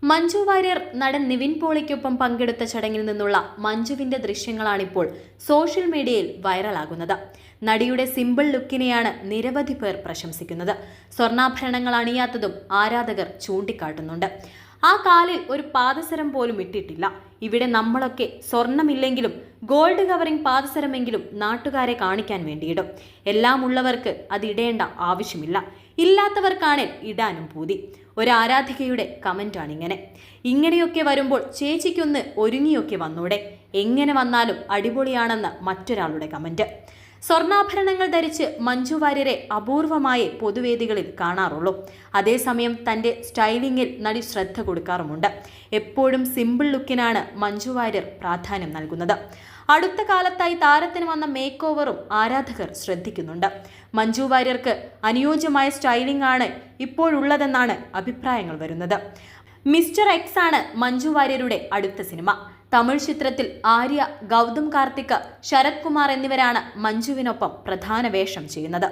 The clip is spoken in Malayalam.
മഞ്ജു വാര്യർ നടൻ നിവിൻ പോളിക്കൊപ്പം പങ്കെടുത്ത ചടങ്ങിൽ നിന്നുള്ള മഞ്ജുവിന്റെ ദൃശ്യങ്ങളാണിപ്പോൾ സോഷ്യൽ മീഡിയയിൽ വൈറലാകുന്നത്. നടിയുടെ സിമ്പിൾ ലുക്കിനെയാണ് നിരവധി പേർ പ്രശംസിക്കുന്നത്. സ്വർണ്ണാഭരണങ്ങൾ അണിയാത്തതും ആരാധകർ ചൂണ്ടിക്കാട്ടുന്നുണ്ട്. ആ കാലിൽ ഒരു പാദസരം പോലും ഇട്ടിട്ടില്ല. ഇവിടെ നമ്മളൊക്കെ സ്വർണമില്ലെങ്കിലും ഗോൾഡ് കവറിംഗ് പാദസരമെങ്കിലും നാട്ടുകാരെ കാണിക്കാൻ വേണ്ടിയിടും. എല്ലാം ഉള്ളവർക്ക് അത് ഇടേണ്ട ആവശ്യമില്ല, ഇല്ലാത്തവർക്കാണ് ഇടാനും പൂതി. ഒരു ആരാധികയുടെ കമന്റാണിങ്ങനെ. ഇങ്ങനെയൊക്കെ വരുമ്പോൾ ചേച്ചിക്കൊന്ന് ഒരുങ്ങിയൊക്കെ വന്നൂടെ, എങ്ങനെ വന്നാലും അടിപൊളിയാണെന്ന് മറ്റൊരാളുടെ കമന്റ്. സ്വർണ്ണാഭരണങ്ങൾ ധരിച്ച് മഞ്ജു വാര്യരെ അപൂർവമായേ പൊതുവേദികളിൽ കാണാറുള്ളൂ. അതേസമയം തന്റെ സ്റ്റൈലിങ്ങിൽ നടി ശ്രദ്ധ കൊടുക്കാറുമുണ്ട്. എപ്പോഴും സിമ്പിൾ ലുക്കിനാണ് മഞ്ജു വാര്യർ പ്രാധാന്യം നൽകുന്നത്. അടുത്ത കാലത്തായി താരത്തിന് വന്ന മേക്ക് ഓവറും ആരാധകർ ശ്രദ്ധിക്കുന്നുണ്ട്. മഞ്ജു വാര്യർക്ക് അനുയോജ്യമായ സ്റ്റൈലിംഗ് ആണ് ഇപ്പോഴുള്ളതെന്നാണ് അഭിപ്രായങ്ങൾ വരുന്നത്. മിസ്റ്റർ എക്സ് ആണ് മഞ്ജു വാര്യരുടെ അടുത്ത സിനിമ. തമിഴ് ചിത്രത്തിൽ ആര്യ, ഗൗതം കാർത്തിക്, ശരത് കുമാർ എന്നിവരാണ് മഞ്ജുവിനൊപ്പം പ്രധാന വേഷം ചെയ്യുന്നത്.